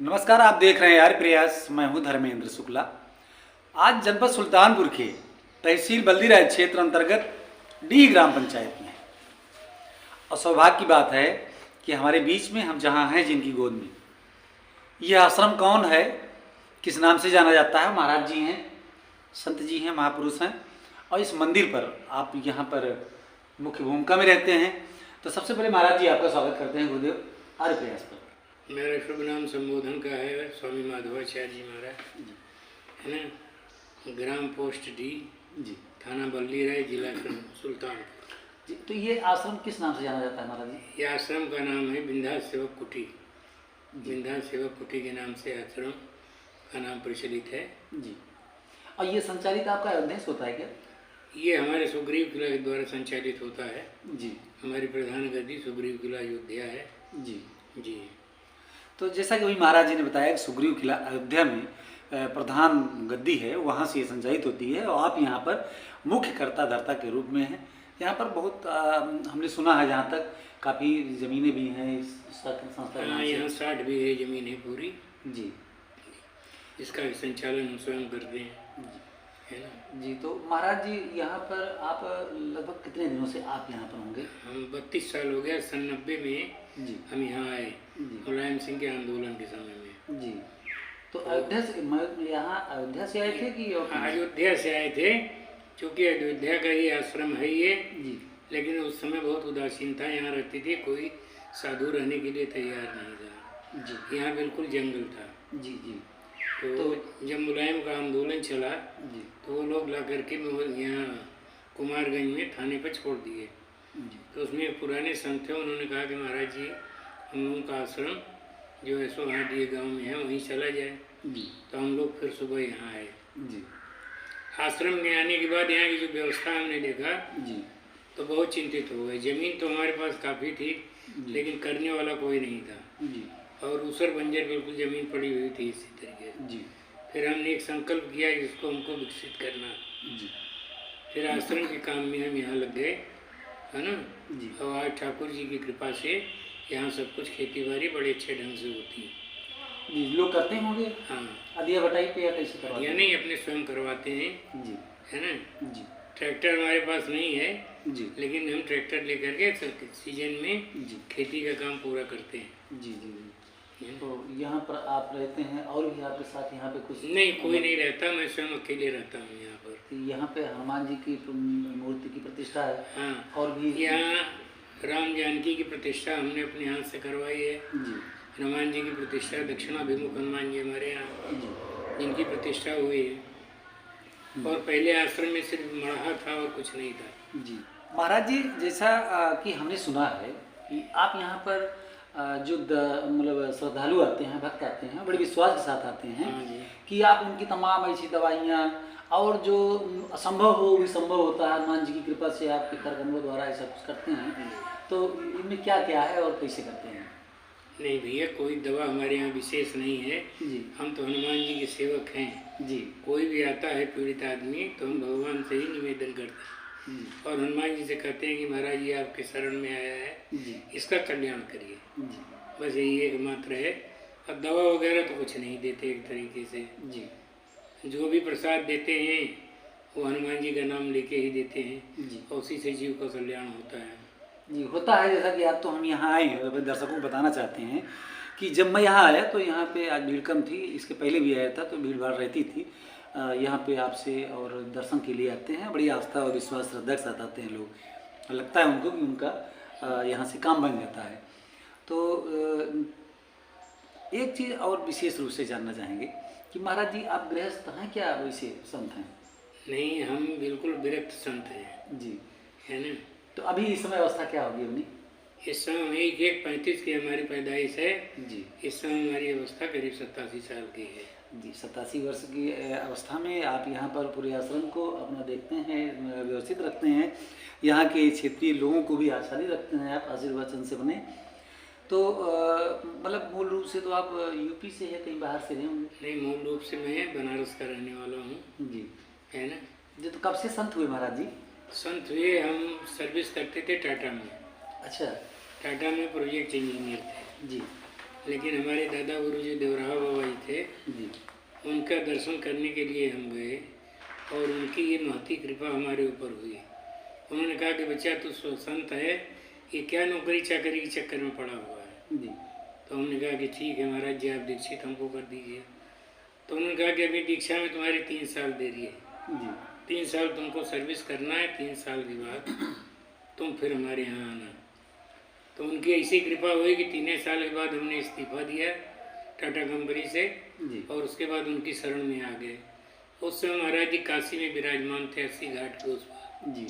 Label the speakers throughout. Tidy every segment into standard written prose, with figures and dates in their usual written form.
Speaker 1: नमस्कार, आप देख रहे हैं यार प्रयास। मैं हूं धर्मेंद्र शुक्ला। आज जनपद सुल्तानपुर के तहसील बल्दीराय क्षेत्र अंतर्गत डी ग्राम पंचायत में और सौभाग्य की बात है कि हमारे बीच में हम जहां हैं जिनकी गोद में, यह आश्रम कौन है, किस नाम से जाना जाता है। महाराज जी हैं, संत जी हैं, महापुरुष हैं और इस मंदिर पर आप यहाँ पर मुख्य भूमिका में रहते हैं। तो सबसे पहले महाराज जी आपका स्वागत करते हैं गुरुदेव आर्य प्रयास पर।
Speaker 2: मेरा शुभ नाम संबोधन का है स्वामी माधवाचार्य जी महाराज, है ना। ग्राम पोस्ट डी
Speaker 1: जी,
Speaker 2: थाना बल्दीराय, जिला सुल्तानपुर
Speaker 1: जी। तो ये आश्रम किस नाम से जाना जाता है महाराज जी?
Speaker 2: ये आश्रम का नाम है विंध्या सेवक कुटी। विंध्या सेवक कुटी के नाम से आश्रम का नाम प्रचलित है
Speaker 1: जी। और ये संचालित आपका अयोध्या से होता है क्या?
Speaker 2: ये हमारे सुग्रीव किला के द्वारा संचालित होता है
Speaker 1: जी।
Speaker 2: हमारी प्रधान गद्दी सुग्रीव किला अयोध्या है
Speaker 1: जी
Speaker 2: जी।
Speaker 1: तो जैसा कि वही महाराज जी ने बताया कि सुग्रीव किला अयोध्या में प्रधान गद्दी है, वहाँ से ये संचालित होती है और आप यहाँ पर मुख्य कर्ता धर्ता के रूप में हैं। यहाँ पर बहुत हमने सुना है, जहाँ तक काफ़ी ज़मीनें भी हैं इस संस्था के नाम से।
Speaker 2: यहाँ 60 बीघे जमीन है पूरी
Speaker 1: जी।
Speaker 2: इसका संचालन हम स्वयं करते हैं, है ना
Speaker 1: जी। तो महाराज जी यहाँ पर आप लगभग कितने दिनों से आप यहाँ पर होंगे?
Speaker 2: हम 32 साल हो गया। सन 90 में
Speaker 1: जी।
Speaker 2: हम यहाँ आए,
Speaker 1: जी।
Speaker 2: मुलायम सिंह के आंदोलन के समय में।
Speaker 1: जी। तो अयोध्या से यहाँ अयोध्या से आए थे कि
Speaker 2: अयोध्या से आए थे, क्योंकि अयोध्या का ही आश्रम है ये।
Speaker 1: जी।
Speaker 2: लेकिन उस समय बहुत उदासीनता यहाँ रहती थी, कोई साधु रहने के लिए तैयार नहीं था
Speaker 1: जी।
Speaker 2: यहाँ बिल्कुल जंगल था।
Speaker 1: जी। जी।
Speaker 2: तो जब मुलायम का आंदोलन चला
Speaker 1: जी।
Speaker 2: तो वो लोग ला करके यहाँ कुमारगंज में थाने पर छोड़ दिए। तो उसमें एक पुराने संत थे, उन्होंने कहा कि महाराज जी हम लोगों का आश्रम जो है सो वहाँ डी गाँव में है, वहीं चला जाए।
Speaker 1: जी।
Speaker 2: तो हम लोग फिर सुबह यहाँ आए।
Speaker 1: जी।
Speaker 2: आश्रम में आने के बाद यहाँ की जो व्यवस्था हमने देखा
Speaker 1: जी।
Speaker 2: तो बहुत चिंतित हो गए। जमीन तो हमारे पास काफ़ी थी, लेकिन करने वाला कोई नहीं था।
Speaker 1: जी।
Speaker 2: और ऊसर बंजर बिल्कुल ज़मीन पड़ी हुई थी इसी तरीके से।
Speaker 1: जी।
Speaker 2: फिर हमने एक संकल्प किया कि इसको हमको विकसित करना।
Speaker 1: जी।
Speaker 2: फिर आश्रम के काम में हम यहाँ लग गए, है ना
Speaker 1: जी।
Speaker 2: और आज ठाकुर जी की कृपा से यहाँ सब कुछ खेती बाड़ी बड़े अच्छे ढंग से होती है।
Speaker 1: जी। लोग करते होंगे
Speaker 2: हाँ,
Speaker 1: अधिया बटाई पे या कैसे करवाते
Speaker 2: या नहीं अपने स्वयं करवाते हैं,
Speaker 1: जी।
Speaker 2: है ना।
Speaker 1: जी।
Speaker 2: ट्रैक्टर हमारे पास नहीं है,
Speaker 1: जी।
Speaker 2: लेकिन हम ट्रैक्टर लेकर के सीजन में
Speaker 1: जी।
Speaker 2: खेती का काम पूरा करते हैं।
Speaker 1: जी। जी। जी। तो यहाँ पर आप रहते हैं और भी आपके साथ यहाँ पे कुछ?
Speaker 2: नहीं, कोई नहीं रहता, मैं स्वयं अकेले रहता हूँ यहाँ पर।
Speaker 1: तो यहाँ पे हनुमान जी की मूर्ति की प्रतिष्ठा है।
Speaker 2: हाँ,
Speaker 1: और भी
Speaker 2: यहाँ राम जानकी की प्रतिष्ठा हमने अपने हाथ से करवाई है।
Speaker 1: जी।
Speaker 2: हनुमान जी की प्रतिष्ठा दक्षिणाभिमुख हनुमान जी हमारे यहाँ,
Speaker 1: जी।
Speaker 2: जिनकी प्रतिष्ठा हुई है। और पहले आश्रम में सिर्फ मढ़ा था और कुछ नहीं था।
Speaker 1: जी। महाराज जी, जैसा कि हमने सुना है कि आप यहाँ पर जो मतलब श्रद्धालु आते हैं, भक्त आते हैं, बड़े विश्वास के साथ आते हैं।
Speaker 2: हाँ जी।
Speaker 1: कि आप उनकी तमाम ऐसी दवाइयाँ और जो असंभव हो भी संभव होता है, हनुमान जी की कृपा से आपके करकमलों द्वारा ऐसा कुछ करते हैं। तो इनमें क्या क्या है और कैसे करते हैं?
Speaker 2: नहीं भैया, कोई दवा हमारे यहाँ विशेष नहीं है।
Speaker 1: जी।
Speaker 2: हम तो हनुमान जी के सेवक हैं।
Speaker 1: जी।
Speaker 2: कोई भी आता है पीड़ित आदमी तो हम भगवान से ही निवेदन करते हैं और हनुमान जी से कहते हैं कि महाराज जी आपके शरण में आया है,
Speaker 1: जी।
Speaker 2: इसका कल्याण करिए।
Speaker 1: जी।
Speaker 2: बस यही एक मात्र है। अब दवा वगैरह तो कुछ नहीं देते एक तरीके से।
Speaker 1: जी।
Speaker 2: जो भी प्रसाद देते हैं वो हनुमान जी का नाम लेके ही देते हैं
Speaker 1: जी।
Speaker 2: और उसी से जीव का कल्याण होता है।
Speaker 1: जी, होता है। जैसा कि आप तो हम यहाँ आए हैं, तो दर्शकों को बताना चाहते हैं कि जब मैं यहाँ आया तो यहाँ पे आज भीड़ कम थी, इसके पहले भी आया था तो भीड़ भाड़ रहती थी। यहाँ पे आपसे और दर्शन के लिए आते हैं, बड़ी आस्था और विश्वास श्रद्धा के साथ आते हैं लोग। लगता है उनको कि उनका यहाँ से काम बन जाता है। तो एक चीज़ और विशेष रूप से जानना चाहेंगे कि महाराज जी आप गृहस्थ हैं क्या वैसे संत हैं?
Speaker 2: नहीं, हम बिल्कुल विरक्त संत हैं।
Speaker 1: जी।
Speaker 2: है ना।
Speaker 1: तो अभी इस समय अवस्था क्या होगी अपनी?
Speaker 2: इस समय 1/35 की हमारी पैदाइश है।
Speaker 1: जी।
Speaker 2: इस समय हमारी अवस्था करीब 87 साल की है।
Speaker 1: जी। 87 वर्ष की अवस्था में आप यहाँ पर पूरे आश्रम को अपना देखते हैं, व्यवस्थित रखते हैं, यहाँ के क्षेत्रीय लोगों को भी आसानी रखते हैं, आप आशीर्वचन से बने। तो मतलब मूल रूप से तो आप यूपी से है, कहीं बाहर से रहे होंगे?
Speaker 2: नहीं, मूल रूप से मैं बनारस का रहने वाला हूँ।
Speaker 1: जी।
Speaker 2: है ना।
Speaker 1: जी। तो कब से संत हुए महाराज जी?
Speaker 2: संत हुए, हम सर्विस करते थे टाटा में।
Speaker 1: अच्छा।
Speaker 2: टाटा में प्रोजेक्ट इंजीनियर थे।
Speaker 1: जी।
Speaker 2: लेकिन हमारे दादा गुरु जो देवराहा बाबा जी थे,
Speaker 1: जी
Speaker 2: उनका दर्शन करने के लिए हम गए और उनकी ये महती कृपा हमारे ऊपर हुई। उन्होंने कहा कि बच्चा तू संत है, ये क्या नौकरी चाकरी के चक्कर में पड़ा हुआ है।
Speaker 1: जी
Speaker 2: तो हमने कहा कि ठीक है महाराज जी, आप दीक्षित हमको कर दीजिए। तो उन्होंने कहा कि अभी दीक्षा में तुम्हारी 3 साल देरी है,
Speaker 1: जी
Speaker 2: 3 साल तुमको सर्विस करना है, 3 साल के बाद तुम फिर हमारे यहाँ आना। तो उनकी ऐसी कृपा हुई कि 3 साल के बाद हमने इस्तीफा दिया टाटा कंपनी से
Speaker 1: जी
Speaker 2: और उसके बाद उनकी शरण में आ गए। उस समय महाराज जी काशी में विराजमान थे, 80 घाट के उस पार।
Speaker 1: जी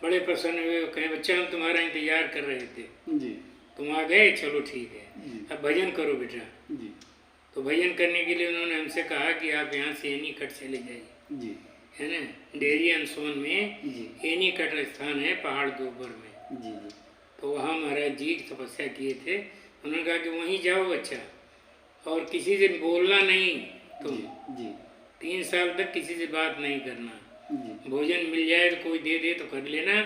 Speaker 2: बड़े प्रसन्न हुए, कहे बच्चा हम तुम्हारा इंतजार कर रहे थे,
Speaker 1: जी
Speaker 2: तुम आ गए, चलो ठीक है,
Speaker 1: जी
Speaker 2: अब भजन करो बेटा।
Speaker 1: जी
Speaker 2: तो भजन करने के लिए उन्होंने हमसे कहा कि आप यहाँ से एनी कट चले जाइए,
Speaker 1: जी
Speaker 2: है ना, डेरी अनसोन में
Speaker 1: जी
Speaker 2: एनी कट स्थान है पहाड़ के ऊपर में।
Speaker 1: जी जी
Speaker 2: तो वहाँ महाराज जी तपस्या किए थे। उन्होंने कहा कि वहीं जाओ बच्चा, और किसी से बोलना नहीं तुम,
Speaker 1: जी
Speaker 2: 3 साल तक किसी से बात नहीं करना।
Speaker 1: जी
Speaker 2: भोजन मिल जाए तो कोई दे दे तो कर लेना,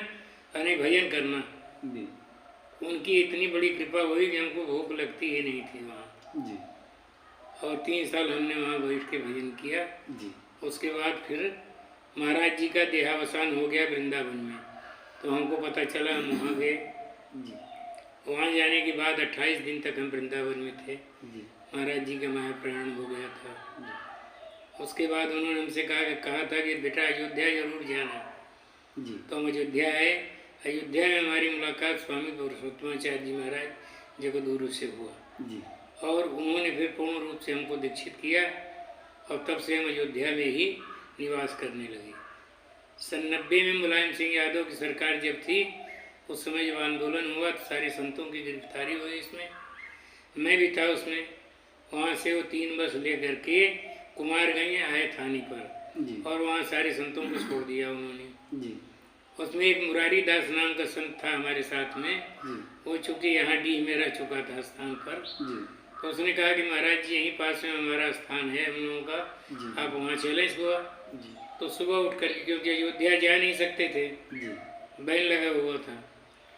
Speaker 2: और नहीं भजन करना।
Speaker 1: जी
Speaker 2: उनकी इतनी बड़ी कृपा हुई कि हमको भूख लगती ही नहीं थी वहाँ।
Speaker 1: जी
Speaker 2: और 3 साल हमने वहाँ बैठ के भजन किया।
Speaker 1: जी
Speaker 2: उसके बाद फिर महाराज जी का देहावसान हो गया वृंदावन में, तो हमको पता चला, हम वहाँ गए।
Speaker 1: जी
Speaker 2: वहाँ जाने के बाद 28 दिन तक हम वृंदावन में थे।
Speaker 1: जी
Speaker 2: महाराज जी का महाप्रयाण हो गया था।
Speaker 1: जी
Speaker 2: उसके बाद उन्होंने हमसे कहा था कि बेटा अयोध्या जरूर जाना।
Speaker 1: जी
Speaker 2: तो हम अयोध्या आए। अयोध्या में हमारी मुलाकात स्वामी पुरुषोत्तमाचार्य जी महाराज जगदगुरु से हुआ,
Speaker 1: जी
Speaker 2: और उन्होंने फिर पूर्ण रूप से हमको दीक्षित किया, और तब से हम अयोध्या में ही निवास करने लगे। सन 90 में मुलायम सिंह यादव की सरकार जब थी, उस समय जब आंदोलन हुआ तो सारे संतों की गिरफ्तारी हुई, इसमें मैं भी था उसमें। वहाँ से वो 3 बस ले करके कुमारगंज आए थाने पर,
Speaker 1: जी
Speaker 2: और वहाँ सारे संतों को छोड़ दिया उन्होंने।
Speaker 1: जी
Speaker 2: उसमें एक मुरारी दास नाम का संत था हमारे साथ में,
Speaker 1: जी
Speaker 2: वो चूँकि यहाँ डीह में रह चुका था स्थान पर।
Speaker 1: जी
Speaker 2: तो उसने कहा कि महाराज जी यहीं पास में हमारा स्थान है हम लोगों का,
Speaker 1: जी
Speaker 2: आप वहाँ चलें सुबह।
Speaker 1: जी
Speaker 2: तो सुबह उठ करके, क्योंकि अयोध्या जा नहीं सकते थे,
Speaker 1: जी
Speaker 2: बैन लगा हुआ था,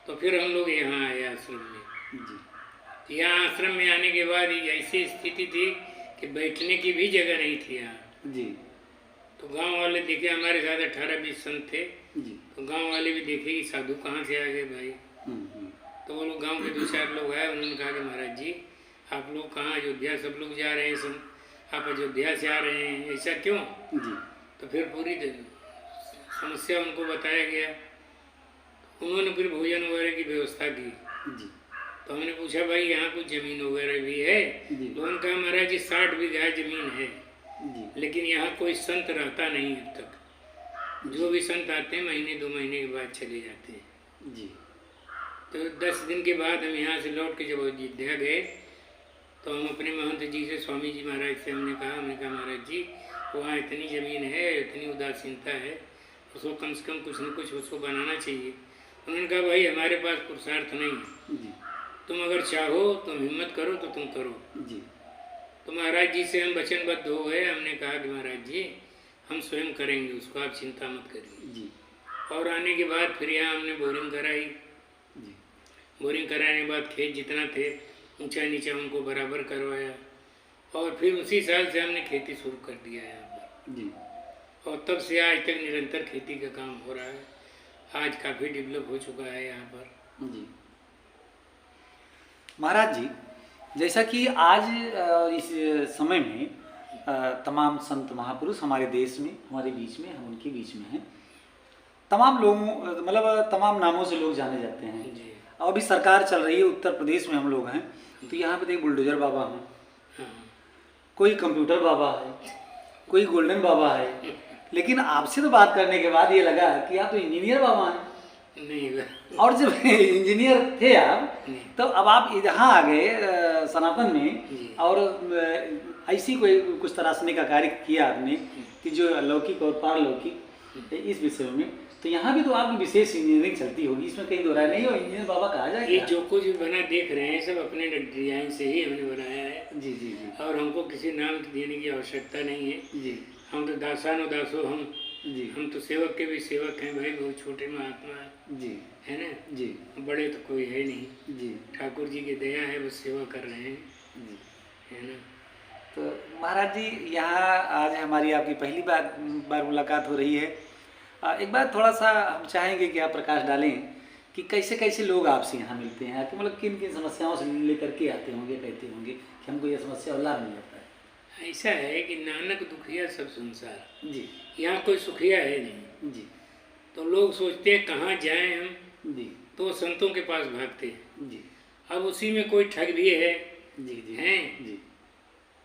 Speaker 2: तो फिर हम लोग यहाँ आए आश्रम में।
Speaker 1: जी
Speaker 2: यहाँ आश्रम में आने के बाद ये ऐसी स्थिति थी कि बैठने की भी जगह नहीं थी यहाँ।
Speaker 1: जी
Speaker 2: तो गांव वाले देखे, हमारे साथ 18-20 संत थे,
Speaker 1: जी
Speaker 2: तो गांव वाले भी देखे कि साधु कहाँ से आ गए भाई।
Speaker 1: हम्म।
Speaker 2: तो वो लोग गांव के 2-4 लोग आए, उन्होंने कहा कि महाराज जी आप लोग कहाँ, अयोध्या सब लोग जा रहे हैं संत, आप अयोध्या से आ रहे हैं, ऐसा क्यों।
Speaker 1: जी
Speaker 2: तो फिर पूरी समस्या उनको बताया गया। उन्होंने फिर भोजन वगैरह की व्यवस्था की।
Speaker 1: जी
Speaker 2: तो हमने पूछा भाई यहाँ कुछ ज़मीन वगैरह भी है।
Speaker 1: जी
Speaker 2: तो उन्होंने कहा महाराज जी 60 बीघा ज़मीन है,
Speaker 1: जी
Speaker 2: लेकिन यहाँ कोई संत रहता नहीं अब तक। जो भी संत आते हैं महीने 2 महीने के बाद चले जाते हैं।
Speaker 1: जी
Speaker 2: तो 10 दिन के बाद हम यहाँ से लौट के जब अयोध्या गए, तो हम अपने महंत जी से, स्वामी जी महाराज से हमने कहा महाराज जी वहाँ इतनी ज़मीन है, इतनी उदासीनता है, उसको कम से कम कुछ न कुछ उसको बनाना चाहिए। उन्होंने कहा भाई हमारे पास पुरुषार्थ नहीं है,
Speaker 1: जी
Speaker 2: तुम अगर चाहो तुम हिम्मत करो तो तुम करो।
Speaker 1: जी
Speaker 2: तो महाराज जी से हम वचनबद्ध हो गए। हमने कहा कि महाराज जी हम स्वयं करेंगे उसको, आप चिंता मत करिए।
Speaker 1: जी
Speaker 2: और आने के बाद फिर यहाँ हमने बोरिंग कराई।
Speaker 1: जी
Speaker 2: बोरिंग कराने के बाद खेत जितना थे ऊंचा नीचा उनको बराबर करवाया, और फिर उसी साल से हमने खेती शुरू कर दिया है यहाँ पर।
Speaker 1: जी
Speaker 2: और तब से आज तक निरंतर खेती का काम हो रहा है। आज काफ़ी डेवलप हो चुका है यहाँ पर।
Speaker 1: जी महाराज जी, जैसा कि आज इस समय में तमाम संत महापुरुष हमारे देश में, हमारे बीच में, हम उनके बीच में हैं। तमाम लोगों, मतलब तमाम नामों से लोग जाने जाते हैं।
Speaker 2: जी
Speaker 1: और अभी सरकार चल रही है, उत्तर प्रदेश में हम लोग हैं, तो यहाँ पे एक बुलडोजर बाबा हैं,
Speaker 2: हाँ।
Speaker 1: कोई कंप्यूटर बाबा है, कोई गोल्डन बाबा है। लेकिन आपसे तो बात करने के बाद ये लगा कि आप तो इंजीनियर बाबा हैं।
Speaker 2: नहीं
Speaker 1: और जब इंजीनियर थे आप,
Speaker 2: नहीं।
Speaker 1: तो अब आप यहाँ आ गए सनातन में,
Speaker 2: जी।
Speaker 1: और ऐसी कोई कुछ तराशने का कार्य किया आपने कि जो अलौकिक और पारलौकिक इस विषय में, तो यहाँ भी तो आपकी विशेष इंजीनियरिंग चलती होगी, इसमें कहीं दोहराय नहीं हो, इंजीनियर बाबा कहा
Speaker 2: ये
Speaker 1: जाएगा।
Speaker 2: जो कुछ भी बना देख रहे हैं सब अपने डिजाइन से ही हमने बनाया है,
Speaker 1: जी जी जी
Speaker 2: और हमको किसी नाम देने की आवश्यकता नहीं है।
Speaker 1: जी
Speaker 2: हम तो दासानुदासो हम
Speaker 1: जी
Speaker 2: हम तो सेवक के भी सेवक हैं भाई, बहुत छोटे महात्मा हैं,
Speaker 1: जी
Speaker 2: है ना।
Speaker 1: जी
Speaker 2: बड़े तो कोई है नहीं,
Speaker 1: जी
Speaker 2: ठाकुर जी की दया है, बस सेवा कर रहे हैं,
Speaker 1: जी।
Speaker 2: है ना।
Speaker 1: तो महाराज जी, यहाँ आज हमारी आपकी पहली बार मुलाकात हो रही है। एक बार थोड़ा सा हम चाहेंगे कि आप प्रकाश डालें कि कैसे कैसे लोग आपसे यहाँ मिलते हैं, कि मतलब किन किन समस्याओं से लेकर के आते होंगे, कहते होंगे कि हमको ये समस्या और लाभ मिल जाता है।
Speaker 2: ऐसा है कि नानक दुखिया सब संसार,
Speaker 1: जी
Speaker 2: यहाँ कोई सुखिया है नहीं।
Speaker 1: जी
Speaker 2: तो लोग सोचते हैं कहाँ जाएं हम,
Speaker 1: जी
Speaker 2: तो संतों के पास भागते हैं।
Speaker 1: जी
Speaker 2: अब उसी में कोई ठग भी है,
Speaker 1: जी जी
Speaker 2: हैं
Speaker 1: जी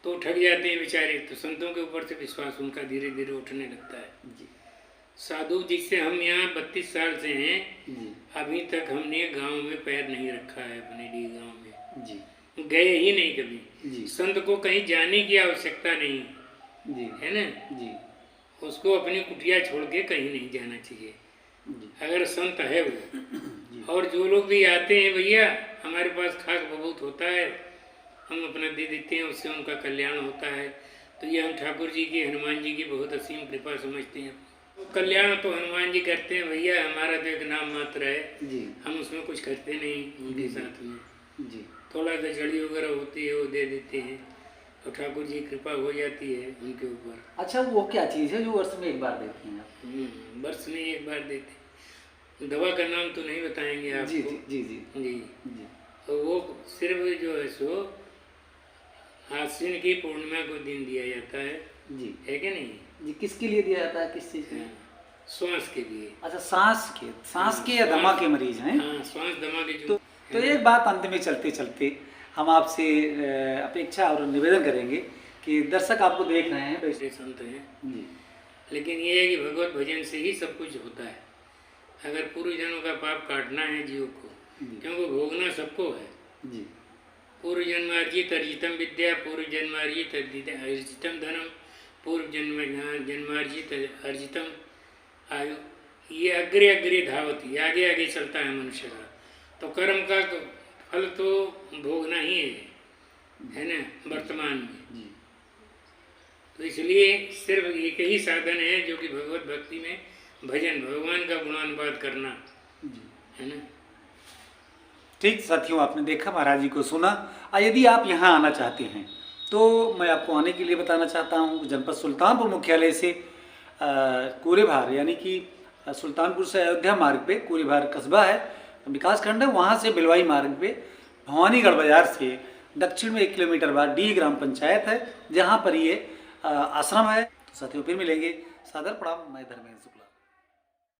Speaker 2: तो ठग जाते हैं बेचारे। तो संतों के ऊपर से विश्वास उनका धीरे धीरे उठने लगता है।
Speaker 1: जी
Speaker 2: साधु जिससे हम यहाँ 32 साल से हैं,
Speaker 1: जी
Speaker 2: अभी तक हमने गांव में पैर नहीं रखा है, अपने डी गांव में
Speaker 1: जी
Speaker 2: गए ही नहीं कभी।
Speaker 1: जी
Speaker 2: संत को कहीं जाने की आवश्यकता नहीं,
Speaker 1: जी
Speaker 2: है ना।
Speaker 1: जी
Speaker 2: उसको अपनी कुटिया छोड़ के कहीं नहीं जाना चाहिए,
Speaker 1: जी
Speaker 2: अगर संत है वो।
Speaker 1: जी
Speaker 2: और जो लोग भी आते हैं भैया, हमारे पास खास बहुत होता है, हम अपना दे देते हैं, उससे उनका कल्याण होता है। तो ये हम ठाकुर जी की, हनुमान जी की बहुत असीम कृपा समझते हैं। कल्याण तो हनुमान जी करते हैं भैया, हमारा तो एक नाम मात्र है,
Speaker 1: जी
Speaker 2: हम उसमें कुछ करते नहीं उनके साथ में।
Speaker 1: जी
Speaker 2: थोड़ा सा जड़ी वगैरह होती है वो दे देते हैं, तो ठाकुर जी कृपा हो जाती है उनके ऊपर।
Speaker 1: अच्छा, वो क्या चीज़ है जो वर्ष में एक बार देती हैं आप?
Speaker 2: वर्ष में एक बार देते हैं। दवा का नाम तो नहीं बताएंगे आपको।
Speaker 1: जी जी जी जी
Speaker 2: जी।
Speaker 1: जी
Speaker 2: तो वो सिर्फ जो है सो आश्विन की पूर्णिमा को दिन दिया जाता है कि नहीं।
Speaker 1: जी। किसके लिए दिया जाता है, किस चीज़ के लिए?
Speaker 2: श्वास के लिए।
Speaker 1: अच्छा, सांस के या दमा के मरीज हैं।
Speaker 2: हाँ, श्वास दमा के जो
Speaker 1: तो एक बात अंत में चलते चलते हम आपसे अपेक्षा और निवेदन करेंगे कि दर्शक आपको देख रहे हैं,
Speaker 2: वैसे संत हैं,
Speaker 1: जी
Speaker 2: लेकिन ये है कि भगवत भजन से ही सब कुछ होता है। अगर पूर्वजनों का पाप काटना है जीव को, क्योंकि भोगना सबको है।
Speaker 1: जी
Speaker 2: पूर्व जन्मार्जित अर्जितम विद्या, पूर्व जन्मार्जित अर्जितम धनम, पूर्व जन्मार्जित अर्जितम आयु, ये अग्रे अग्रे धावती, आगे आगे चलता है मनुष्य का। तो कर्म का तो फल तो भोगना ही है ना, वर्तमान में।
Speaker 1: जी
Speaker 2: तो इसलिए सिर्फ एक ही साधन है जो कि भगवत भक्ति में भजन, भगवान का गुणानुवाद करना,
Speaker 1: जी।
Speaker 2: है ना।
Speaker 1: ठीक साथियों, आपने देखा, महाराज जी को सुना। यदि आप यहाँ आना चाहते हैं तो मैं आपको आने के लिए बताना चाहता हूँ, जनपद सुल्तानपुर मुख्यालय से कोरेभार, यानी कि सुल्तानपुर से अयोध्या मार्ग पे कोरेभार कस्बा है, विकास खंड है, वहाँ से बिलवाई मार्ग पे भवानीगढ़ बाजार से दक्षिण में 1 किलोमीटर बाद डी ग्राम पंचायत है, जहाँ पर ये आश्रम है। तो साथियों, फिर मिलेंगे। सादर प्रणाम, मैं धर्मेंद्र शुक्ला।